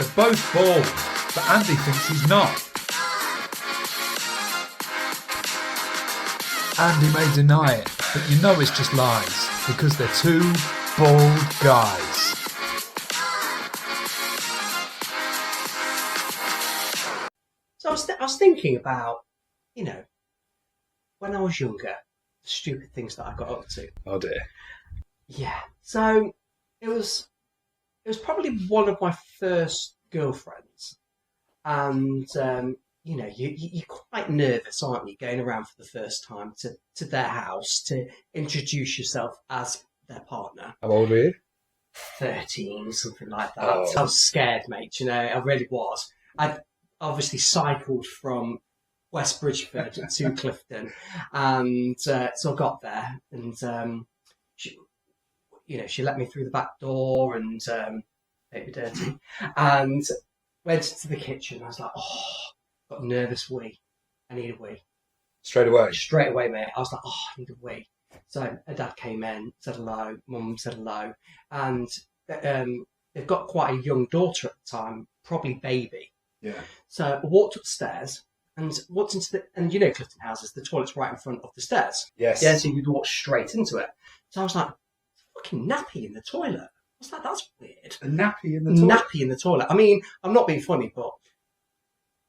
They're both bald, but Andy thinks he's not. Andy may deny it, but you know it's just lies, because they're two bald guys. So I was thinking about, you know, when I was younger, the stupid things that I got up to. Oh dear. Yeah. So it was probably one of my first girlfriends, and you know, you're quite nervous, aren't you, going around for the first time to their house to introduce yourself as their partner. How old were you? 13, something like that. Oh. I was scared, mate. You know, I really was. I'd obviously cycled from West Bridgeford to Clifton, and so I got there, and she let me through the back door and made me dirty, and went to the kitchen. I was like, got a nervous wee. I need a wee. Straight away, mate. I was like, I need a wee. So her dad came in, said hello, mum said hello, and they've got quite a young daughter at the time, probably baby. Yeah. So I walked upstairs and walked into and you know Clifton houses, the toilet's right in front of the stairs. Yes. Yeah, so you could walk straight into it. So I was like, fucking nappy in the toilet. I was like, that's weird. A nappy in the toilet? Nappy in the toilet. I mean, I'm not being funny, but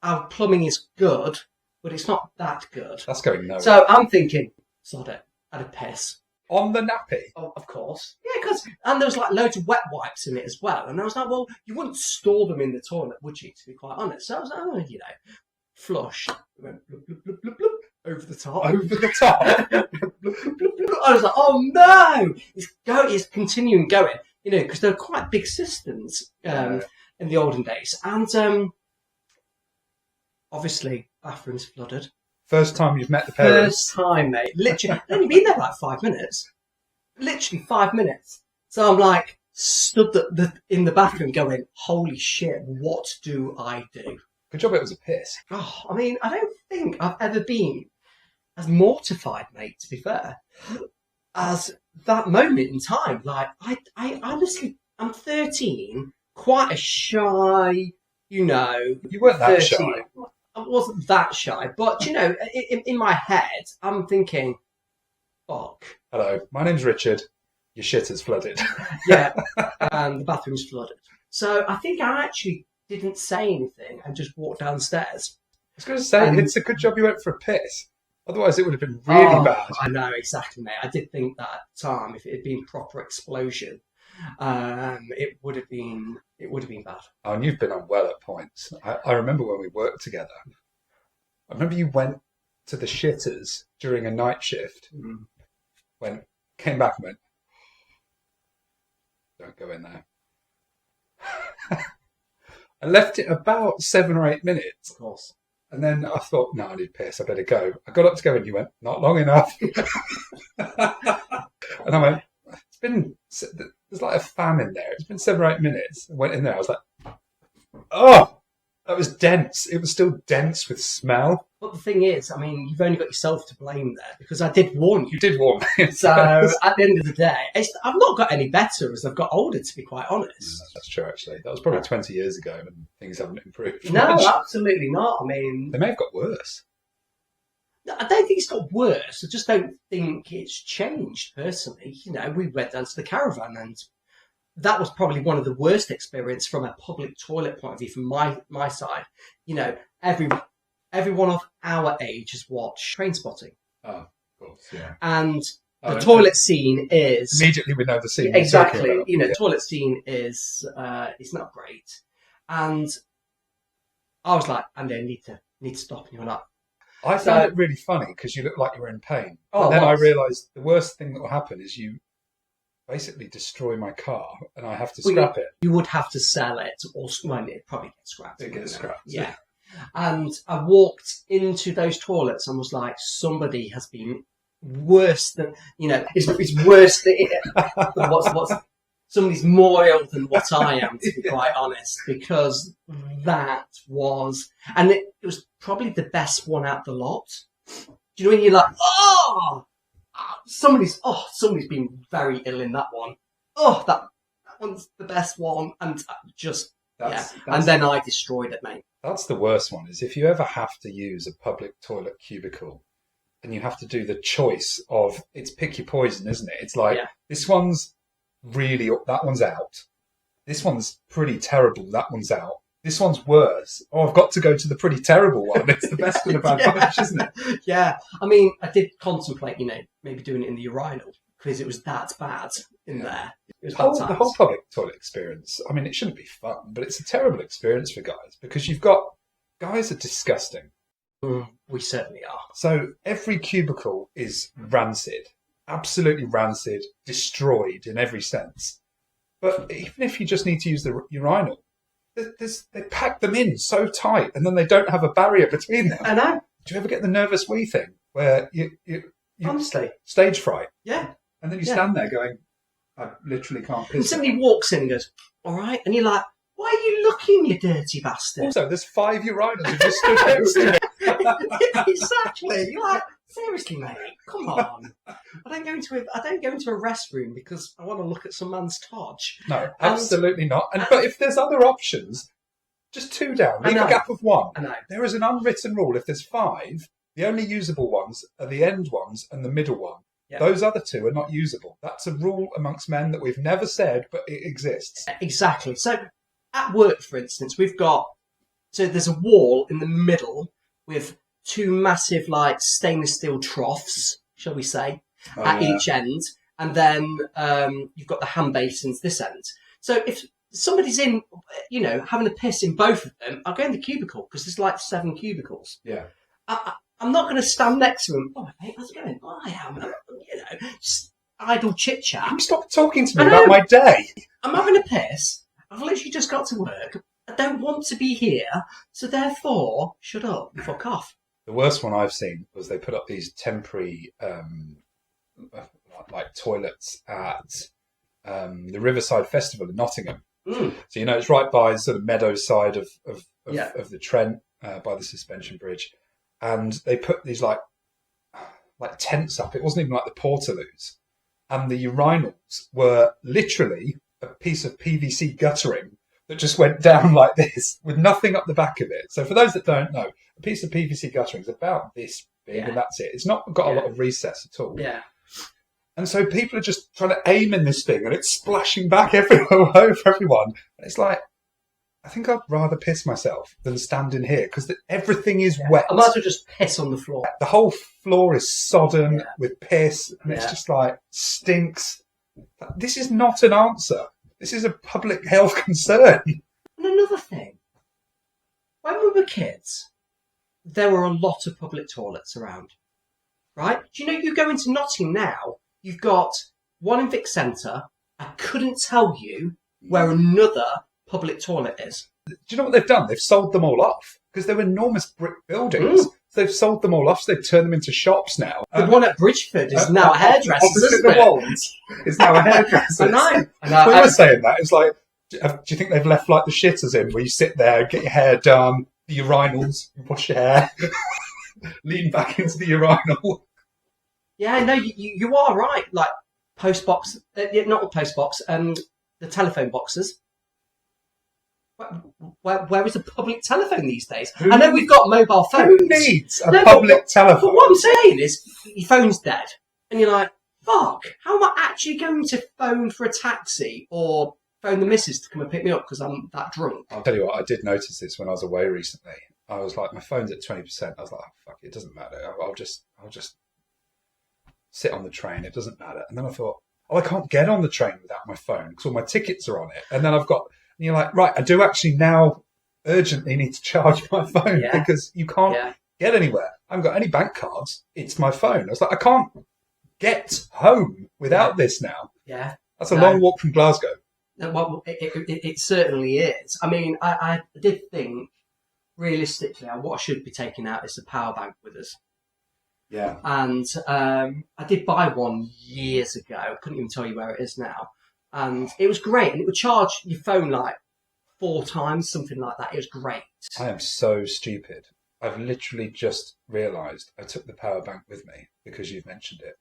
our plumbing is good, but it's not that good. That's going nowhere. So I'm thinking, sod it, I had a piss. On the nappy? Oh, of course. Yeah, and there was like loads of wet wipes in it as well. And I was like, well, you wouldn't store them in the toilet, would you, to be quite honest? So I was like, you know, flush. It went bloop, bloop, bloop, bloop, bloop, over the top. Over the top? Bloop, bloop, bloop, bloop. I was like, oh no! It's continuing going, you know, because they're quite big cisterns in the olden days. And obviously, bathrooms flooded. First time you've met the parents? First time, mate. Literally, I'd only been there like 5 minutes. Literally 5 minutes. So I'm like, stood in the bathroom going, holy shit, what do I do? Good job it was a piss. Oh, I mean, I don't think I've ever been as mortified, mate, to be fair, as that moment in time. Like, I honestly, I'm 13, quite a shy, you know. You weren't that 13. shy. I wasn't that shy, but, you know, in my head, I'm thinking, fuck. Hello, my name's Richard. Your shit has flooded. Yeah, and the bathroom's flooded. So I think I actually didn't say anything and just walked downstairs. I was going to say, it's a good job you went for a piss. Otherwise, it would have been really bad. I know, exactly, mate. I did think that at the time, if it had been proper explosion, it would have been bad. Oh, and you've been on well at points. I remember when we worked together. I remember you went to the shitters during a night shift. Came back and went, don't go in there. I left it about 7 or 8 minutes. Of course. And then I thought, no, I need piss. I better go. I got up to go and you went, not long enough. And I went, there's like a fan in there. It's been 7 or 8 minutes. I went in there. I was like, oh, that was dense. It was still dense with smell. But the thing is, I mean, you've only got yourself to blame there because I did warn you. You did warn me. So at the end of the day, I've not got any better as I've got older, to be quite honest. That's true, actually. That was probably 20 years ago and things haven't improved. No, much. absolutely not. I mean, They may have got worse. I don't think it's got worse. I just don't think it's changed, personally. You know, we went down to the caravan and that was probably one of the worst experiences from a public toilet point of view from my side. You know, everyone of our age has watched Trainspotting. Oh, of course, yeah. And the toilet scene is... Immediately we know the scene. Exactly. You know, the toilet scene is not great. And I was like, Andy, I need to stop. And you're like... I found it really funny because you looked like you were in pain. Oh, and then I realised the worst thing that will happen is you basically destroy my car and I have to scrap it. You would have to sell it or it probably gets scrapped. It gets scrapped. Yeah. And I walked into those toilets and was like, somebody has been worse than, you know, it's worse than what's somebody's more ill than what I am, to be quite honest, because that was, and it was probably the best one out the lot. Do you know when you're like, somebody's been very ill in that one. Oh, that one's the best one, and just And then I destroyed it, mate. That's the worst one, is if you ever have to use a public toilet cubicle and you have to do the choice of, it's pick your poison, isn't it? It's like, this one's really, that one's out. This one's pretty terrible, that one's out. This one's worse. Oh, I've got to go to the pretty terrible one. It's the best of the bad bunch, isn't it? Yeah. I mean, I did contemplate, maybe doing it in the urinal because it was that bad in there. It was the whole public toilet experience, I mean, it shouldn't be fun, but it's a terrible experience for guys because guys are disgusting. We certainly are. So every cubicle is rancid, absolutely rancid, destroyed in every sense. But even if you just need to use the urinal, they pack them in so tight, and then they don't have a barrier between them. I know. Do you ever get the nervous wee thing where you honestly stage fright? Yeah. And then you stand there going, I literally can't piss. And somebody walks in and goes, "All right," and you're like, "Why are you looking, you dirty bastard?" Also, there's 5 urinals who just stood next to me. Exactly. You're like, seriously, mate, come on. I don't go into a restroom because I want to look at some man's todge. No, absolutely not. But if there's other options, just 2 down. Leave a gap of 1. I know. There is an unwritten rule. If there's 5, the only usable ones are the end ones and the middle one. Yeah. Those other 2 are not usable. That's a rule amongst men that we've never said, but it exists. Exactly. So at work, for instance, there's a wall in the middle with 2 massive, stainless steel troughs, shall we say, at each end. And then you've got the hand basins this end. So if somebody's in, having a piss in both of them, I'll go in the cubicle because there's 7 cubicles. Yeah. I'm not going to stand next to them. Oh, mate, how's it going? Oh, I am. Just idle chit chat. Can you stop talking to me about my day? I'm having a piss. I've literally just got to work. I don't want to be here, so therefore, shut up and fuck off. The worst one I've seen was they put up these temporary, toilets at the Riverside Festival in Nottingham. So it's right by sort of meadow side of the Trent, by the suspension bridge, and they put these like tents up. It wasn't even like the portaloos, and the urinals were literally a piece of PVC guttering that just went down like this with nothing up the back of it. So for those that don't know, a piece of PVC guttering is about this big and that's it. It's not got a lot of recess at all. Yeah. And so people are just trying to aim in this thing and it's splashing back everywhere over everyone. And it's like, I think I'd rather piss myself than stand in here because everything is wet. I might as well just piss on the floor. The whole floor is sodden with piss and it's just stinks. This is not an answer. This is a public health concern. And another thing, when we were kids, there were a lot of public toilets around, right? Do you go into Nottingham now, you've got one in Vic Centre. I couldn't tell you where another public toilet is. Do you know what they've done? They've sold them all off because they're enormous brick buildings. They've sold them all off, so they've turned them into shops now. The one at Bridgeford is now a hairdresser. Opposite the walls is now a hairdresser. I know. We were saying that. It's like, do you think they've left the shitters in where you sit there, get your hair done, the urinals, you wash your hair, lean back into the urinal? Yeah, no, you are right. Post box, not the post box, the telephone boxes. Where is a public telephone these days? I know we've got mobile phones. Who needs a public telephone? But what I'm saying is, your phone's dead. And you're like, fuck, how am I actually going to phone for a taxi or phone the missus to come and pick me up because I'm that drunk? I'll tell you what, I did notice this when I was away recently. I was like, my phone's at 20%. I was like, oh, fuck it, doesn't matter. I'll just sit on the train. It doesn't matter. And then I thought, I can't get on the train without my phone because all my tickets are on it. And then and you're like, right, I do actually now urgently need to charge my phone because you can't get anywhere. I haven't got any bank cards. It's my phone. I was like, I can't get home without this now. Yeah. That's a long walk from Glasgow. Well, it certainly is. I mean, I did think, realistically, what I should be taking out is a power bank with us. Yeah. And I did buy one years ago. I couldn't even tell you where it is now. And it was great. And it would charge your phone 4 times, something like that. It was great. I am so stupid. I've literally just realised I took the power bank with me because you've mentioned it.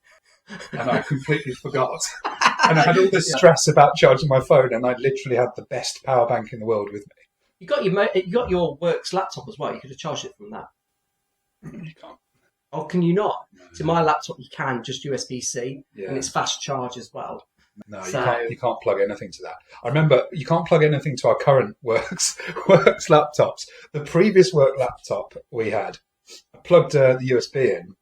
And I completely forgot. And I had all this stress about charging my phone and I literally had the best power bank in the world with me. You got your Workes laptop as well. You could have charged it from that. You can't. Oh, can you not? No. So my laptop, you can just USB-C, Yeah. and it's fast charge as well. No, So- you can't plug anything to that. I remember you can't plug anything to our current Workes laptops. The previous work laptop we had, I plugged the USB in,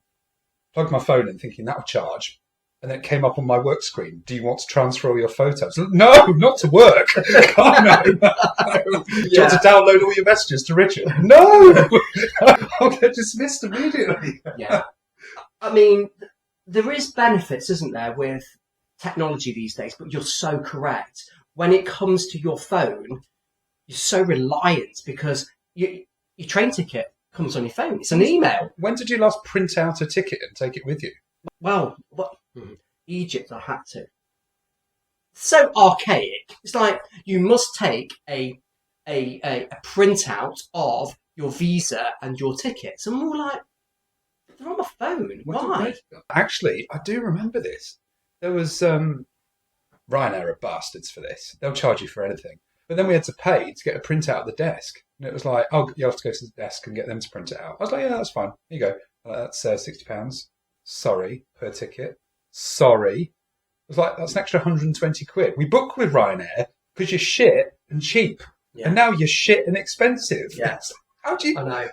plugged my phone in thinking that would charge, and then it came up on my work screen. Do you want to transfer all your photos? No, not to work. Oh, no. Do you want to download all your messages to Richard? No! I'll get dismissed immediately. Yeah. I mean, there is benefits, isn't there, with technology these days, but you're so correct. When it comes to your phone, you're so reliant because your train ticket comes on your phone. It's an email. When did you last print out a ticket and take it with you? Well, Egypt, I had to. So archaic. It's like you must take a printout of your visa and your tickets, and we're like, they're on my phone. Why? Actually, I do remember this. There was Ryanair are bastards for this. They'll charge you for anything. But then we had to pay to get a printout at the desk. And it was like, oh, you have to go to the desk and get them to print it out. I was like, yeah, that's fine. Here you go. That's £60. Sorry, per ticket. Sorry. It was like, that's an extra 120 quid. We book with Ryanair because you're shit and cheap. Yeah. And now you're shit and expensive. Yeah. How do you... I know.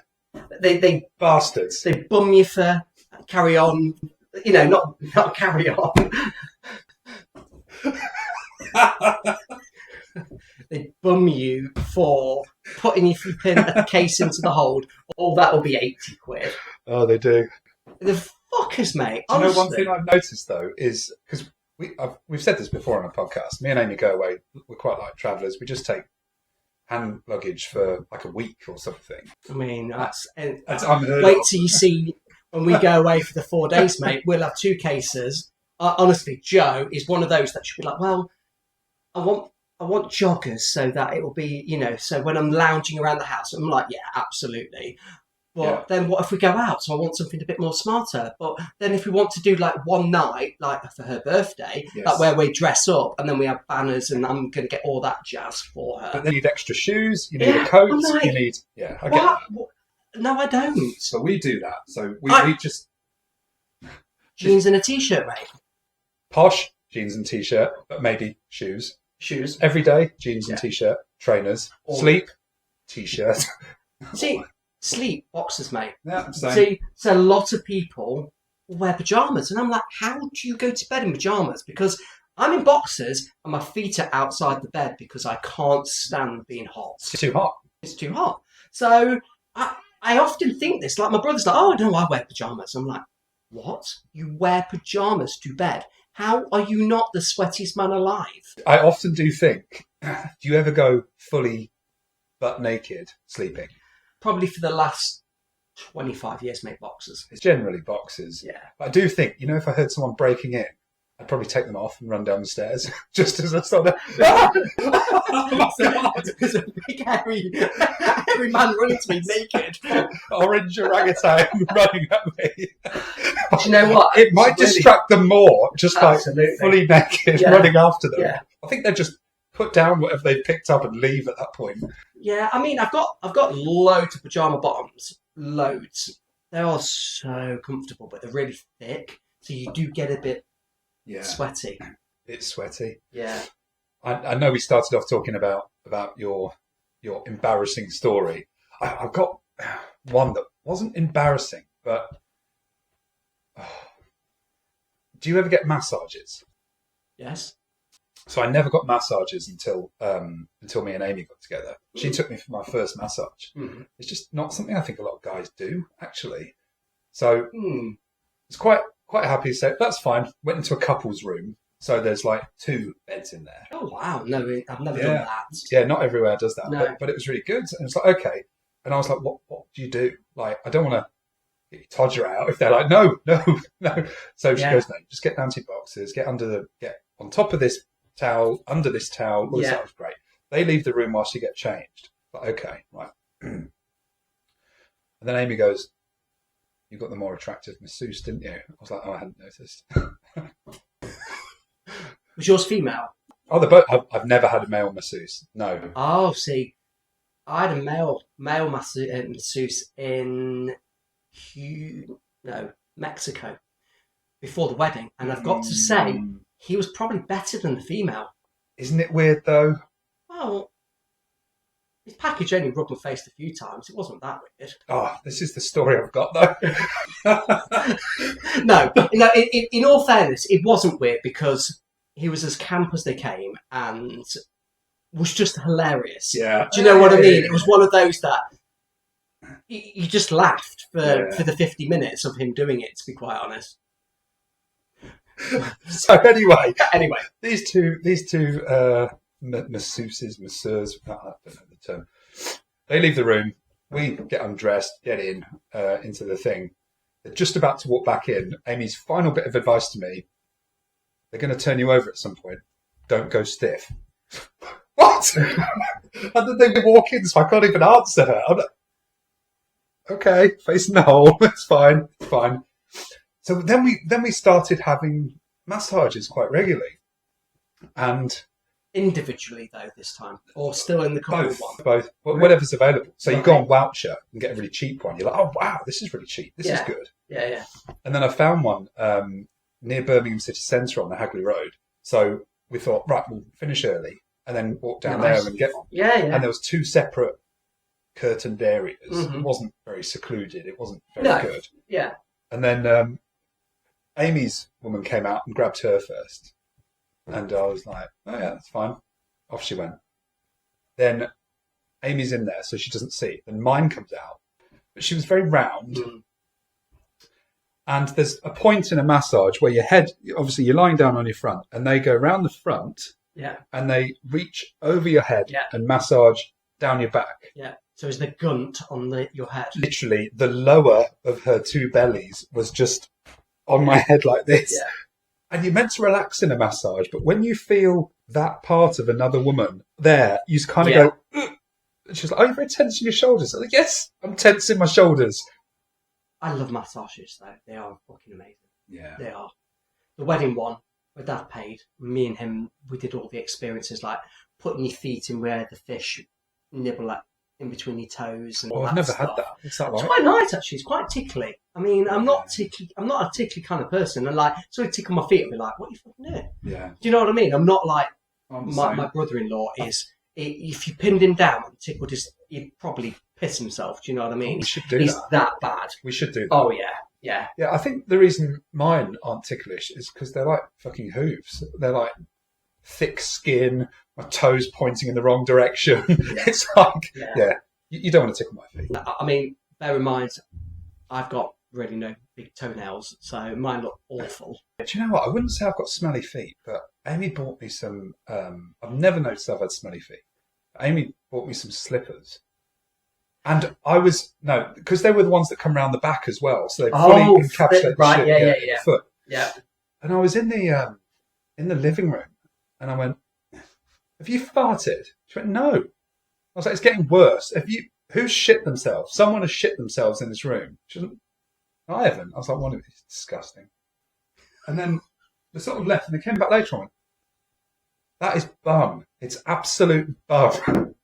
They Bastards. They bum you for carry on. You know, not carry on. They bum you for putting your flipping case into the hold. All that will be 80 quid. Oh, they do. The fuckers, mate. Do you know Honestly. one thing I've noticed though is because we've said this before on a podcast. Me and Amy go away. We're quite like travellers. We just take hand luggage for like a week or something. I mean, that's unheard wait of. till you see when we go away for the 4 days, mate. We'll have 2 cases. Honestly, Joe is one of those that should be like, well, I want joggers so that it will be, you know, so when I'm lounging around the house, I'm like, yeah, absolutely. But then what if we go out? So I want something a bit more smarter. But then if we want to do like one night, like for her birthday, like where we dress up and then we have banners and I'm going to get all that jazz for her. But then you need extra shoes, you need a coat, like, you need... Yeah, I get that. No, I don't. So we do that. So we just... Jeans and a t-shirt, mate. Posh, jeans and t-shirt, but maybe shoes. Shoes. Every day, jeans and t-shirt, trainers. Sleep, t-shirt. See, sleep, boxers, mate. Yeah, same. See, so a lot of people wear pyjamas. And I'm like, how do you go to bed in pyjamas? Because I'm in boxers and my feet are outside the bed because I can't stand being hot. It's too hot. It's too hot. So I often think this. Like my brother's like, oh, no, I wear pyjamas. I'm like, what? You wear pyjamas to bed? How are you not the sweatiest man alive? I often do think, do you ever go fully butt naked sleeping? Probably for the last 25 years, mate, boxers. It's generally boxers. Yeah. But I do think, you know, if I heard someone breaking in, I'd probably take them off and run down the stairs just as I saw them. There's a big hairy man running to me naked. Orange orangutan running at me. Do you know what? It might distract them more, just Absolutely. like fully naked Yeah. running after them. Yeah. I think they just put down whatever they picked up and leave at that point. Yeah, I mean, I've got loads of pyjama bottoms. Loads. They are so comfortable, but they're really thick, so you do get a bit sweaty. It's sweaty. Yeah. I know we started off talking about your embarrassing story. I've got one that wasn't embarrassing, but do you ever get massages? Yes. So I never got massages until me and Amy got together. She took me for my first massage. Mm-hmm. It's just not something I think a lot of guys do, actually. So it's quite happy to say that's fine. Went into a couple's room, so there's like 2 beds in there. Oh wow! No, I've never done that. Yeah, not everywhere does that, No. but it was really good. And it's like, okay. And I was like, what do you do? Like, I don't want to get your todger out if they're like, no. So she goes, no, just get down to your boxes, get on top of this towel, under this towel. All this stuff was great. They leave the room whilst you get changed. Like, okay, right. And then Amy goes, you got the more attractive masseuse, didn't you? I was like, oh, I hadn't noticed. Was yours female? Oh, they're both. I've never had a male masseuse. No. Oh, see, I had a male masseuse in Mexico before the wedding, and I've got to say he was probably better than the female. Isn't it weird though? Well, his package only rubbed my face a few times. It wasn't that weird. Oh, this is the story I've got though. No. In all fairness, it wasn't weird because he was as camp as they came and was just hilarious. Yeah. Do you know what I mean? It was one of those that you just laughed for the 50 minutes of him doing it, to be quite honest. So anyway, these two masseurs, I don't know the term. They leave the room. We get undressed, get into the thing. They're just about to walk back in. Amy's final bit of advice to me: they're going to turn you over at some point. Don't go stiff. What? And then they walk in, so I can't even answer her. I'm like, okay, facing the hole. It's fine. So then we started having massages quite regularly, and individually though this time, or still in the couple one. Both, whatever's available. So you go on Voucher and get a really cheap one. You're like, oh wow, this is really cheap. This is good. Yeah. And then I found one near Birmingham City Centre on the Hagley Road. So we thought, right, we'll finish early and then walk down there and get one. Yeah. And there was 2 separate curtained areas. It wasn't very secluded. It wasn't very good. Yeah. And then Amy's woman came out and grabbed her first. And I was like, oh yeah, that's fine. Off she went. Then Amy's in there, so she doesn't see. Then mine comes out. But she was very round. And there's a point in a massage where your head, obviously you're lying down on your front, and they go around the front. Yeah. And they reach over your head and massage down your back. Yeah. So is the gunt on your head? Literally, the lower of her 2 bellies was just on my head like this. Yeah. And you're meant to relax in a massage, but when you feel that part of another woman there, you just kind of go, ugh. And she's like, oh, you're very tense in your shoulders. I'm like, yes, I'm tense in my shoulders. I love massages, though. They are fucking amazing. Yeah. They are. The wedding one, where Dad paid, me and him, we did all the experiences, like putting your feet in where the fish nibble at in between your toes. And I've never had that. What's that like? It's quite nice, actually. It's quite tickly. I mean, I'm not a tickly kind of person. And like, sort of tickle my feet and be like, what are you fucking doing? Yeah. Do you know what I mean? I'm not like my brother-in-law is. If you pinned him down and tickled he'd probably piss himself. Do you know what I mean? We should do He's that. that bad. We should do that. Oh, yeah. Yeah, I think the reason mine aren't ticklish is because they're like fucking hooves. They're like thick skin, my toes pointing in the wrong direction. It's like, you don't want to tickle my feet. I mean, bear in mind, I've got really no big toenails, so mine look awful. Do you know what? I wouldn't say I've got smelly feet, but Amy bought me some... I've never noticed I've had smelly feet. Amy bought me some slippers. And I was... No, because they were the ones that come around the back as well, so they fully encapsulate the foot. Yeah. And I was in the living room, and I went, have you farted? She went, no. I was like, it's getting worse. Who's shit themselves? Someone has shit themselves in this room. She went, I haven't. I was like, it's disgusting. And then they sort of left, and they came back later on. That is bum. It's absolute bum.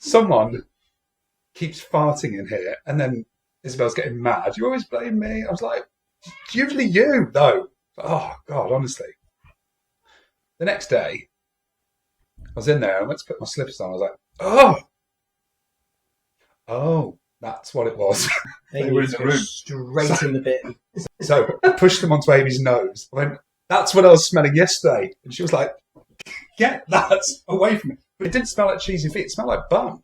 Someone keeps farting in here, and then Isabel's getting mad. You always blame me. I was like, it's usually you, though. Oh, God, honestly. The next day, I was in there, and I went to put my slippers on. I was like, oh, that's what it was. They were in the room. Straight in the bin. So I pushed them onto Amy's nose. I went, that's what I was smelling yesterday. And she was like, get that away from me. But it didn't smell like cheesy feet. It smelled like bum.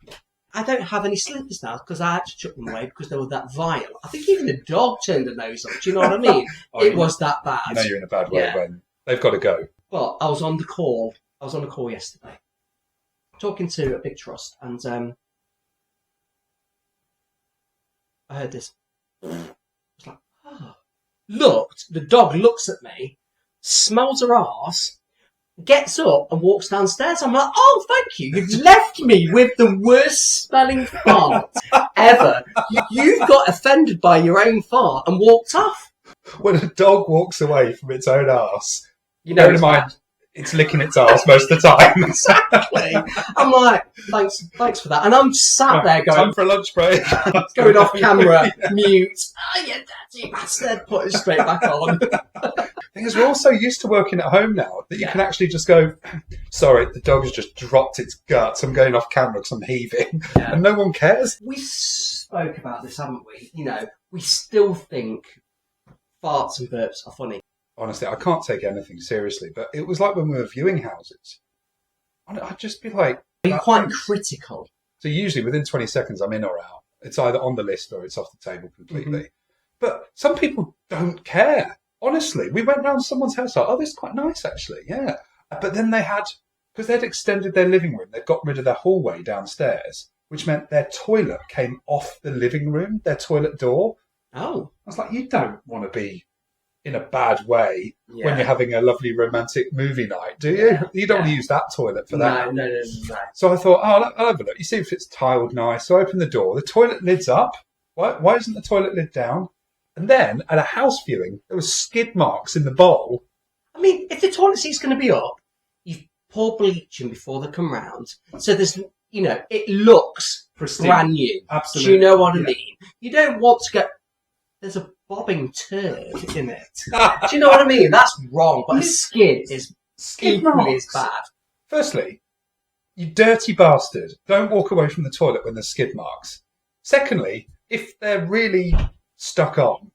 I don't have any slippers now because I had to chuck them away because they were that vile. I think even the dog turned the nose up. Do you know what I mean? It was that bad. You know you're in a bad way when they've got to go. Well, I was on the call. Yesterday, talking to a big trust, and I heard this. I was like, looked. The dog looks at me, smells her arse, gets up and walks downstairs. I'm like, oh, thank you. You've left me with the worst smelling fart ever. You've got offended by your own fart and walked off. When a dog walks away from its own arse, you know, bear in mind, it's licking its arse most of the time. Exactly. I'm like, thanks for that. And I'm sat there going, time for a lunch break. going off camera, mute. Oh, you dirty bastard. Put it straight back on. Because we're all so used to working at home now that you can actually just go, sorry, the dog has just dropped its guts. I'm going off camera because I'm heaving. Yeah. And no one cares. We spoke about this, haven't we? You know, we still think farts and burps are funny. Honestly, I can't take anything seriously, but it was like when we were viewing houses. I'd just be like... Are you quite critical? So usually within 20 seconds, I'm in or out. It's either on the list or it's off the table completely. Mm-hmm. But some people don't care. Honestly, we went round someone's house, like, oh, this is quite nice, actually, yeah. But then they had, because they'd extended their living room, they'd got rid of their hallway downstairs, which meant their toilet came off the living room, their toilet door. Oh. I was like, you don't want to be in a bad way when you're having a lovely romantic movie night, do you? You don't want to use that toilet for that. No. So I thought, oh, I'll have a look. You see if it's tiled nice. So I open the door. The toilet lid's up. Why isn't the toilet lid down? And then, at a house viewing, there was skid marks in the bowl. I mean, if the toilet seat's going to be up, you pour bleach in before they come round. So there's, you know, it looks pristine, brand new. Absolutely. Do you know what I mean? You don't want to go, there's a bobbing turd in it. Do you know what I mean? That's wrong. But a skid is equally as bad. Firstly, you dirty bastard, don't walk away from the toilet when there's skid marks. Secondly, if they're really stuck on,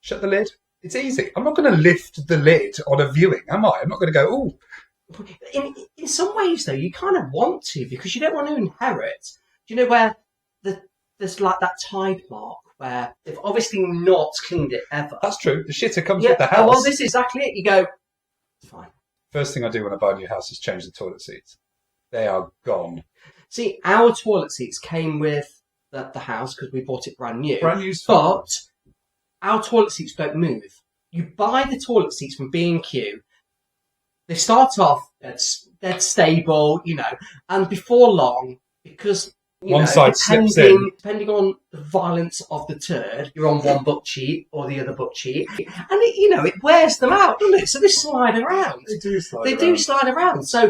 shut the lid. It's easy. I'm not going to lift the lid on a viewing, am I? I'm not going to go, ooh. In some ways, though, you kind of want to because you don't want to inherit. Do you know where there's like that tide mark where they've obviously not cleaned it ever? That's true. The shitter comes with the house. Well, this is exactly it. You go, it's fine. First thing I do when I buy a new house is change the toilet seats. They are gone. See, our toilet seats came with the house because we bought it brand new. Brand new. But our toilet seats don't move. You buy the toilet seats from B&Q. They start off dead stable, you know, and before long, because one side slips in. Depending on the violence of the turd, you're on one butt cheek or the other butt cheek, and it wears them out, doesn't it? So they slide around. They do slide around. So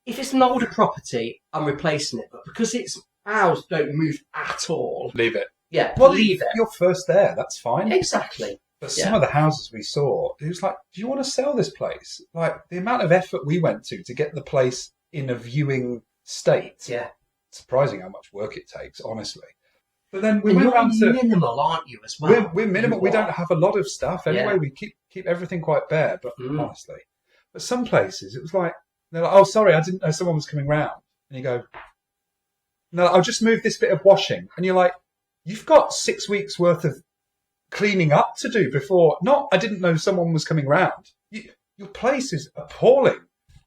if it's an older property, I'm replacing it, but because it's ours don't move at all. Leave it. Yeah, well, leave it. You're first there, that's fine. Exactly. But some of the houses we saw, it was like, do you want to sell this place? Like, the amount of effort we went to get the place in a viewing state. Yeah. Surprising how much work it takes, honestly. But then we went around to... minimal, aren't you, as well? We're minimal. We don't have a lot of stuff. Anyway, we keep everything quite bare, but honestly. But some places, it was like, they're like, oh, sorry, I didn't know someone was coming round. And you go, no, I'll just move this bit of washing. And you're like, you've got 6 weeks worth of cleaning up to do before. Not, I didn't know someone was coming round. Your place is appalling.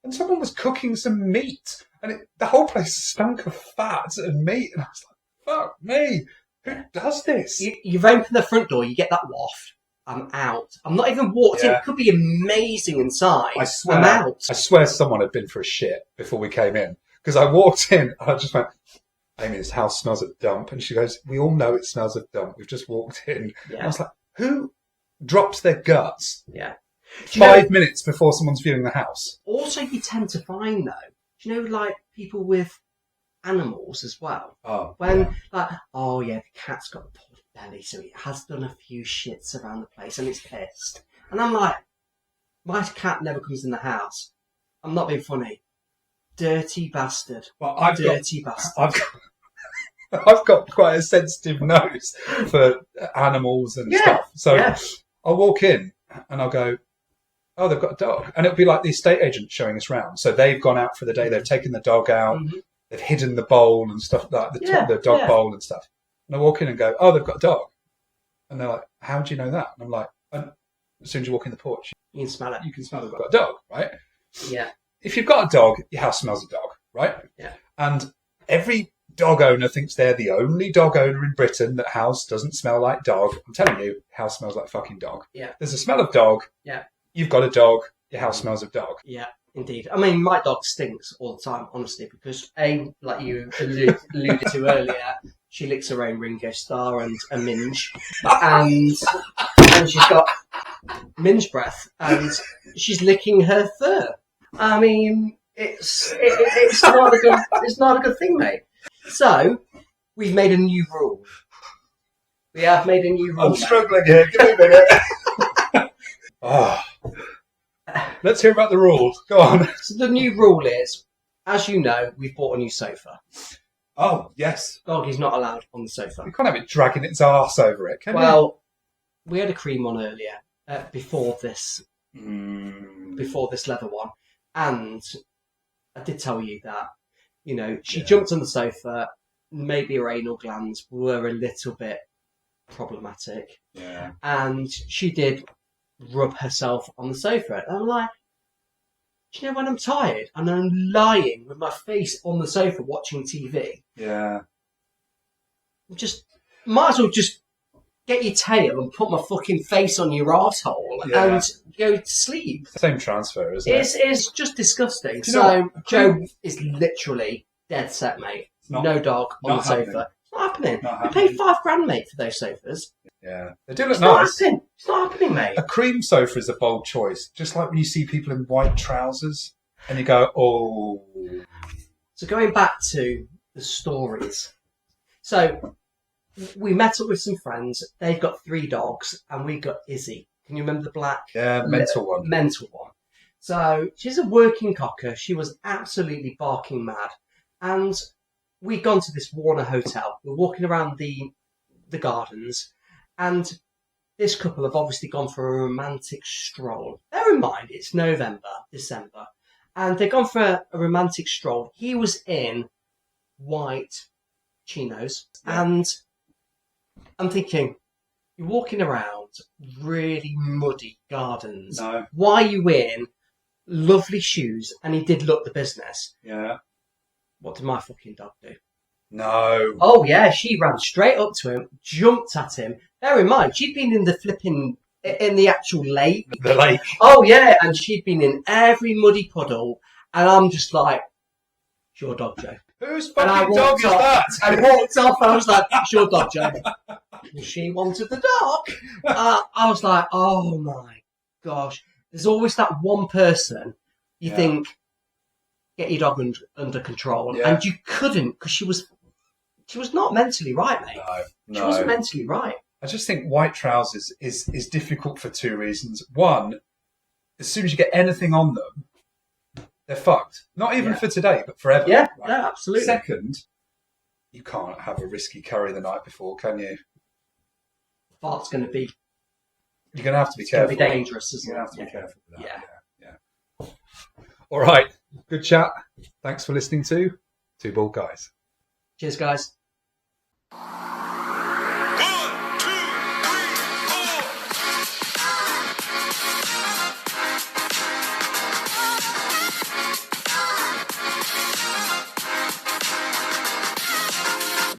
And someone was cooking some meat. And the whole place stunk of fat and meat. And I was like, fuck me. Who does this? You've opened the front door, you get that waft. I'm out. I'm not even walked in. It could be amazing inside. I swear, I'm out. I swear someone had been for a shit before we came in. Because I walked in and I just went, Amy, this house smells of dump. And she goes, we all know it smells of dump. We've just walked in. Yeah. I was like, who drops their guts 5 minutes before someone's viewing the house? Also, you tend to find, though, do you know, like, people with animals as well? Oh. When, like, oh, yeah, the cat's got a potty belly, so it has done a few shits around the place and it's pissed. And I'm like, my cat never comes in the house. I'm not being funny. Dirty bastard. Well, bastard. I've got quite a sensitive nose for animals and stuff. So I'll walk in and I'll go, oh, they've got a dog. And it'll be like the estate agent showing us round. So they've gone out for the day. They've taken the dog out. Mm-hmm. They've hidden the bowl and stuff, like the dog bowl and stuff. And I walk in and go, oh, they've got a dog. And they're like, how do you know that? And I'm like, as soon as you walk in the porch, you can smell it. You can smell they've got a dog, right? Yeah. If you've got a dog, your house smells of dog, right? Yeah. And every dog owner thinks they're the only dog owner in Britain that house doesn't smell like dog. I'm telling you, house smells like fucking dog. Yeah. There's a smell of dog. Yeah. You've got a dog. Your house smells of dog. Yeah, indeed. I mean, my dog stinks all the time, honestly, because like you alluded to earlier, she licks her own Ringo Starr and a Minge, and she's got Minge breath, and she's licking her fur. I mean, it's not a good thing, mate. So we've made a new rule. We have made a new rule. I'm struggling here. Give me a minute. Oh. Let's hear about the rules. Go on. So the new rule is, as you know, we've bought a new sofa. Oh, yes. Doggy's not allowed on the sofa. You can't have it dragging its arse over it, can you? Well, we had a cream on earlier, before this leather one. And I did tell you that, she jumped on the sofa. Maybe her anal glands were a little bit problematic. Yeah. And she did rub herself on the sofa. And I'm like, do you know when I'm tired and I'm lying with my face on the sofa watching TV? Yeah. Might as well just get your tail and put my fucking face on your arsehole and go to sleep. Same transfer, isn't it? It's just disgusting. So Joe is literally dead set, mate. No dog on the sofa. It's not happening. You paid $5,000, mate, for those sofas. Yeah. They do look nice. It's not happening, mate. A cream sofa is a bold choice. Just like when you see people in white trousers and you go, oh. So going back to the stories. So we met up with some friends. They've got 3 dogs and we got Izzy. Can you remember the black? Yeah, mental one. Mental one. So she's a working cocker. She was absolutely barking mad. And we'd gone to this Warner hotel. We're walking around the gardens. And this couple have obviously gone for a romantic stroll. Bear in mind, it's December. And they've gone for a romantic stroll. He was in white chinos. Yeah. And I'm thinking, you're walking around really muddy gardens. No. Why are you in lovely shoes? And he did look the business. Yeah. What did my fucking dog do? No. Oh, yeah, she ran straight up to him, jumped at him. Bear in mind, she'd been in the actual lake. The lake. Oh, yeah, and she'd been in every muddy puddle. And I'm just like, it's your dog, Joe. Whose fucking dog is that? I walked off and I was like, it's your dog, Joe. She wanted the dog. I was like, oh my gosh. There's always that one person you think, get your dog under control. Yeah. And you couldn't because she was not mentally right, mate. No. She wasn't mentally right. I just think white trousers is difficult for 2 reasons. One, as soon as you get anything on them, they're fucked. Not even for today, but forever. Yeah, right? yeah, absolutely. Second, you can't have a risky curry the night before, can you? Fart's going to be... You're going to have to be careful. It's going to be dangerous, isn't it? You're going to have to be careful with that. Yeah. All right. Good chat. Thanks for listening to Two Bald Guys. Cheers, guys.